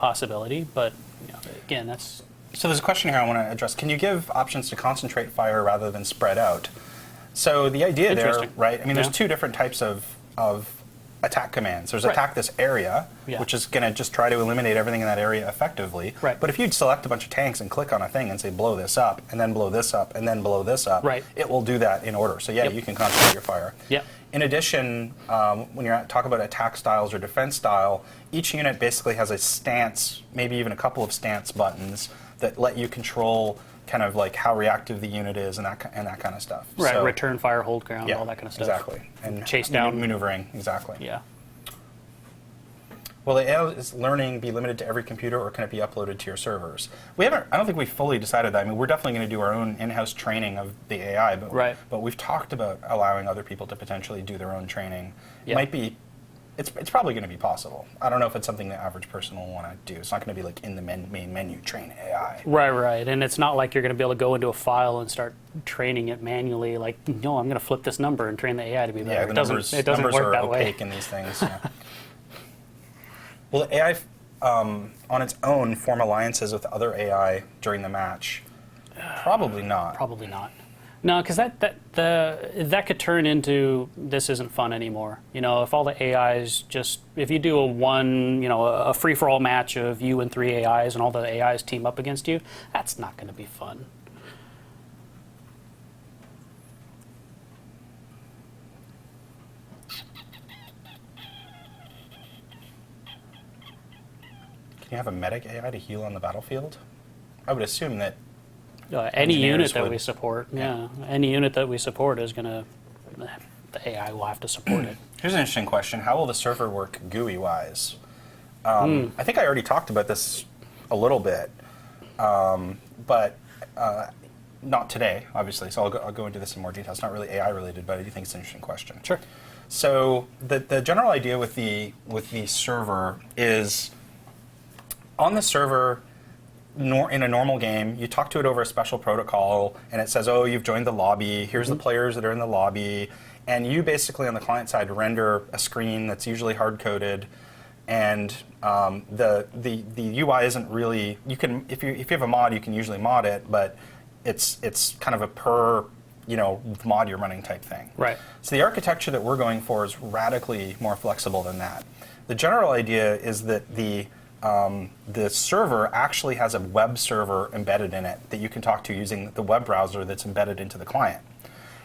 possibility, but again, that's... So there's a question here I want to address. Can you give options to concentrate fire rather than spread out? So the idea there, right, I mean, there's two different types of attack commands. There's attack this area, which is going to just try to eliminate everything in that area effectively. But if you'd select a bunch of tanks and click on a thing and say blow this up, and then blow this up, and then blow this up, it will do that in order. So you can concentrate your fire. In addition, when you're talking about attack styles or defense style, each unit basically has a stance, maybe even a couple of stance buttons that let you control kind of like how reactive the unit is and that kind of stuff. Right, so, return fire, hold ground, all that kind of stuff. Exactly. And chase down. Maneuvering, exactly. Yeah. Will the AI's learning be limited to every computer, or can it be uploaded to your servers? We haven't. I don't think we've fully decided that. I mean, we're definitely going to do our own in-house training of the AI, but we've talked about allowing other people to potentially do their own training. It might be. It's probably going to be possible. I don't know if it's something the average person will want to do. It's not going to be like in the main menu, train AI. Right. And it's not like you're going to be able to go into a file and start training it manually, like, no, I'm going to flip this number and train the AI to be better. Yeah, it doesn't work that way. Opaque in these things. Will the AI on its own form alliances with other AI during the match? Probably not. Probably not. No, because that could turn into this isn't fun anymore. If all the AIs if you do a free-for-all match of you and 3 AIs and all the AIs team up against you, that's not going to be fun. Can you have a medic AI to heal on the battlefield? I would assume that any unit that we support, any unit that we support is going to, the AI will have to support it. Here's an interesting question. How will the server work GUI-wise? I think I already talked about this a little bit, but not today, obviously, so I'll go into this in more detail. It's not really AI related, but I do think it's an interesting question. Sure. So the general idea with the server is, on the server, in a normal game, you talk to it over a special protocol, and it says, oh, you've joined the lobby, here's the players that are in the lobby, and you basically, on the client side, render a screen that's usually hard-coded, and the UI isn't really, you can, if you have a mod, you can usually mod it, but it's kind of a per, mod you're running type thing. Right. So the architecture that we're going for is radically more flexible than that. The general idea is that the server actually has a web server embedded in it that you can talk to using the web browser that's embedded into the client.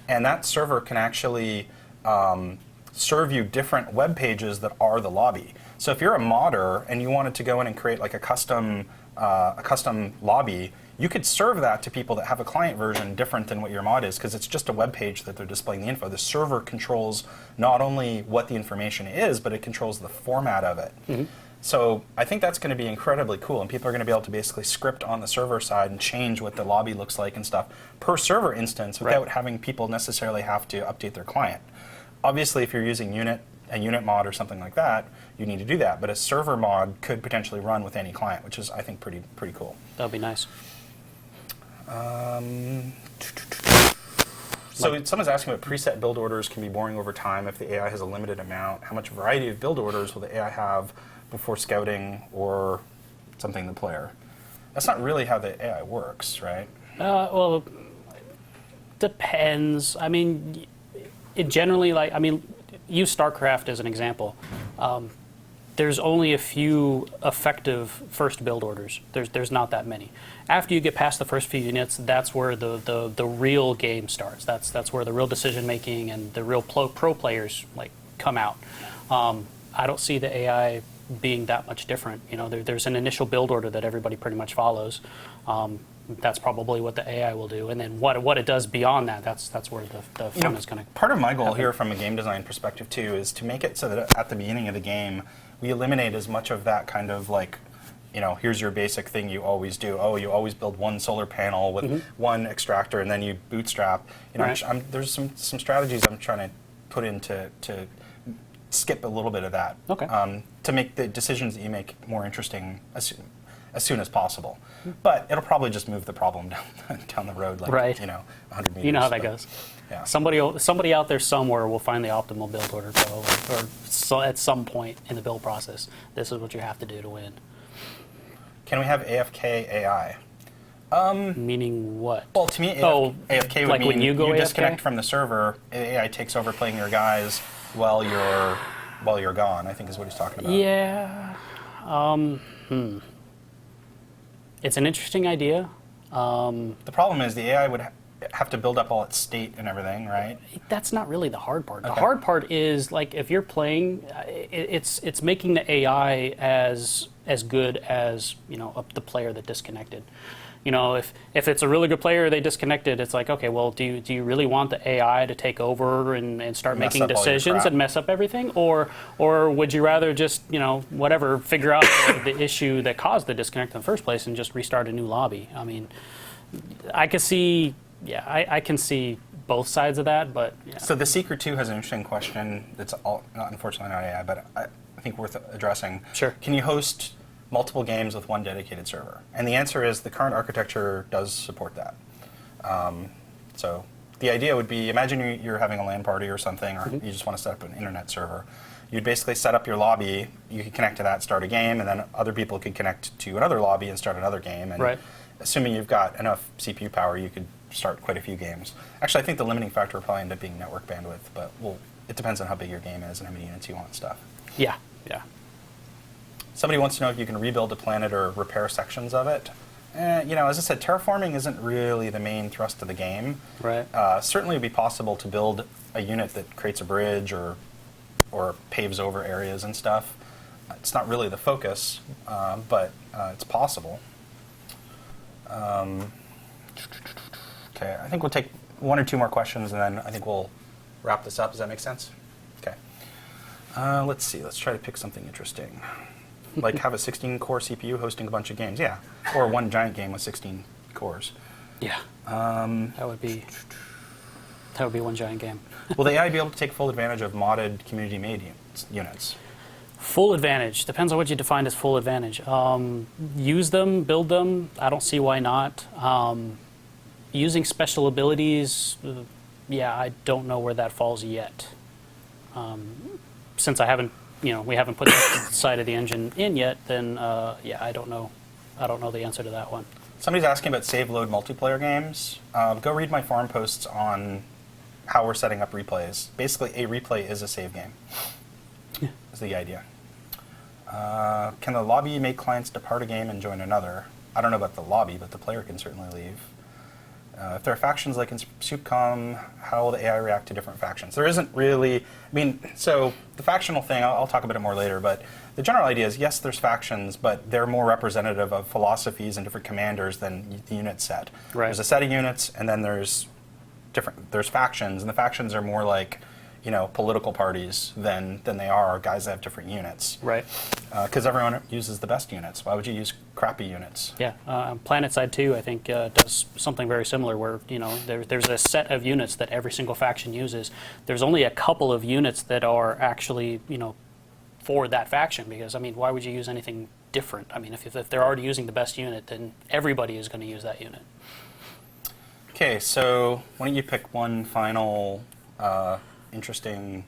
And that server can actually serve you different web pages that are the lobby. So if you're a modder and you wanted to go in and create like a custom lobby, you could serve that to people that have a client version different than what your mod is, because it's just a web page that they're displaying the info. The server controls not only what the information is, but it controls the format of it. So I think that's going to be incredibly cool, and people are going to be able to basically script on the server side and change what the lobby looks like and stuff per server instance without having people necessarily have to update their client. Obviously, if you're using a unit mod or something like that, you need to do that. But a server mod could potentially run with any client, which is, I think, pretty cool. That would be nice. So someone's asking about preset build orders can be boring over time if the AI has a limited amount. How much variety of build orders will the AI have before scouting or something the player? That's not really how the AI works, right? Well, depends. I mean, it generally, use StarCraft as an example. There's only a few effective first build orders. There's not that many. After you get past the first few units, that's where the real game starts. That's where the real decision making and the real pro players come out. I don't see the AI being that much different. There's an initial build order that everybody pretty much follows. That's probably what the AI will do, and then what it does beyond that, that's where the fun is going to. Part of my goal here, from a game design perspective too, is to make it so that at the beginning of the game, we eliminate as much of that kind of here's your basic thing you always do. Oh, you always build one solar panel with one extractor, and then you bootstrap. There's some strategies I'm trying to put in to skip a little bit of that. Okay. To make the decisions that you make more interesting as soon as possible. But it'll probably just move the problem down the road, 100 meters. You know how that goes. Yeah. Somebody out there somewhere will find the optimal build order, or at some point in the build process, this is what you have to do to win. Can we have AFK AI? Meaning what? Well, to me, AFK would like mean when you go disconnect AFK? from the server, AI takes over playing your guys while you're gone, I think is what he's talking about. Yeah. It's an interesting idea. The problem is the AI would have to build up all its state and everything, right? That's not really the hard part. The Okay. hard part is like if you're playing, it's making the AI as good as the player that disconnected. If it's a really good player, they disconnected. It's like, okay, well, do you really want the AI to take over and start Mess making up all your decisions crap. and mess up everything, or would you rather just whatever figure out the issue that caused the disconnect in the first place and just restart a new lobby? I mean, I can see, I can see both sides of that, but yeah. So the Seeker 2 has an interesting question that's unfortunately not AI, but I think worth addressing. Sure. Can you host multiple games with one dedicated server? And the answer is the current architecture does support that. So the idea would be, imagine you're having a LAN party or something, or you just want to set up an internet server. You'd basically set up your lobby, you could connect to that, start a game, and then other people could connect to another lobby and start another game. And Right. assuming you've got enough CPU power, you could start quite a few games. Actually, I think the limiting factor will probably end up being network bandwidth, but it depends on how big your game is and how many units you want and stuff. Yeah. Somebody wants to know if you can rebuild a planet or repair sections of it. As I said, terraforming isn't really the main thrust of the game. Right. Certainly it would be possible to build a unit that creates a bridge or paves over areas and stuff. It's not really the focus, but it's possible. Okay, I think we'll take one or two more questions, and then I think we'll wrap this up. Does that make sense? Okay. Let's see. Let's try to pick something interesting. Like have a 16-core CPU hosting a bunch of games. Yeah. Or one giant game with 16 cores. Yeah. That would be one giant game. Will the AI be able to take full advantage of modded community-made units? Full advantage. Depends on what you define as full advantage. Use them, build them. I don't see why not. Using special abilities, I don't know where that falls yet. Since I haven't, we haven't put that side of the engine in yet, then I don't know. I don't know the answer to that one. Somebody's asking about save load multiplayer games. Go read my forum posts on how we're setting up replays. Basically, a replay is a save game. Yeah. Is the idea. Can the lobby make clients depart a game and join another? I don't know about the lobby, but the player can certainly leave. If there are factions like in SoupCom, how will the AI react to different factions? There isn't really, so the factional thing, I'll talk about it more later, but the general idea is, yes, there's factions, but they're more representative of philosophies and different commanders than the unit set. Right. There's a set of units, and then there's factions, and the factions are more like, political parties than they are guys that have different units. Right. Because everyone uses the best units. Why would you use crappy units? Yeah. PlanetSide 2, I think, does something very similar where, there's a set of units that every single faction uses. There's only a couple of units that are actually, for that faction because, why would you use anything different? If they're already using the best unit, then everybody is going to use that unit. Okay, so why don't you pick one final interesting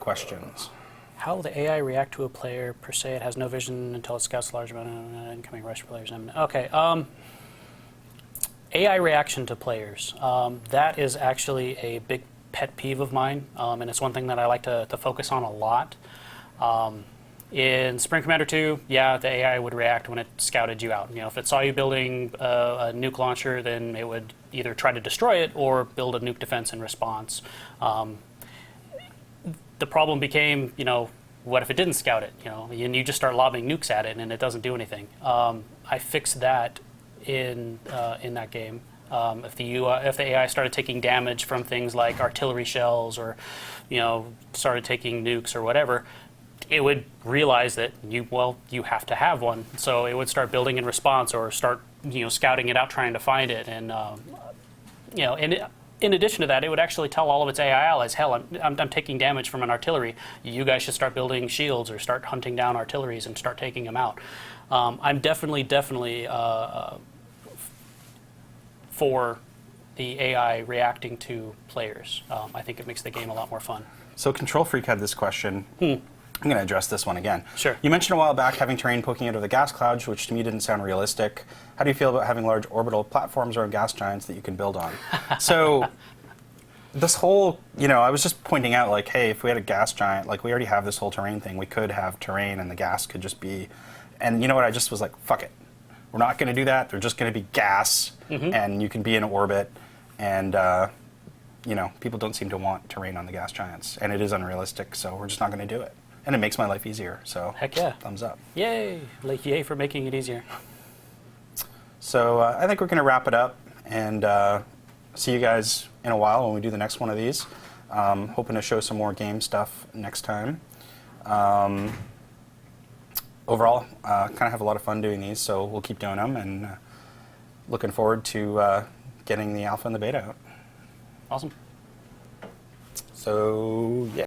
questions? How will the AI react to a player? Per se, it has no vision until it scouts a large amount of incoming rush players. Okay. AI reaction to players. That is actually a big pet peeve of mine, and it's one thing that I like to focus on a lot. In Spring Commander 2, the AI would react when it scouted you out. If it saw you building a nuke launcher, then it would either try to destroy it or build a nuke defense in response. The problem became, what if it didn't scout it? And you just start lobbing nukes at it and it doesn't do anything. I fixed that in that game. If the AI started taking damage from things like artillery shells or, started taking nukes or whatever, it would realize that you have to have one. So it would start building in response or start scouting it out, trying to find it. And in addition to that, it would actually tell all of its AI allies, hell, I'm taking damage from an artillery. You guys should start building shields or start hunting down artilleries and start taking them out. I'm definitely for the AI reacting to players. I think it makes the game a lot more fun. So Control Freak had this question. I'm going to address this one again. Sure. You mentioned a while back having terrain poking out of the gas clouds, which to me didn't sound realistic. How do you feel about having large orbital platforms around gas giants that you can build on? So this whole, I was just pointing out, like, hey, if we had a gas giant, like we already have this whole terrain thing, we could have terrain and the gas could just be, and you know what, I just was like, fuck it. We're not going to do that. They're just going to be gas, and you can be in orbit, and people don't seem to want terrain on the gas giants, and it is unrealistic, so we're just not going to do it. And it makes my life easier, so Heck yeah. thumbs up. Yay! Like, yay for making it easier. So I think we're going to wrap it up, and see you guys in a while when we do the next one of these. Hoping to show some more game stuff next time. Overall, kind of have a lot of fun doing these, so we'll keep doing them, and looking forward to getting the alpha and the beta out. Awesome. So, yeah.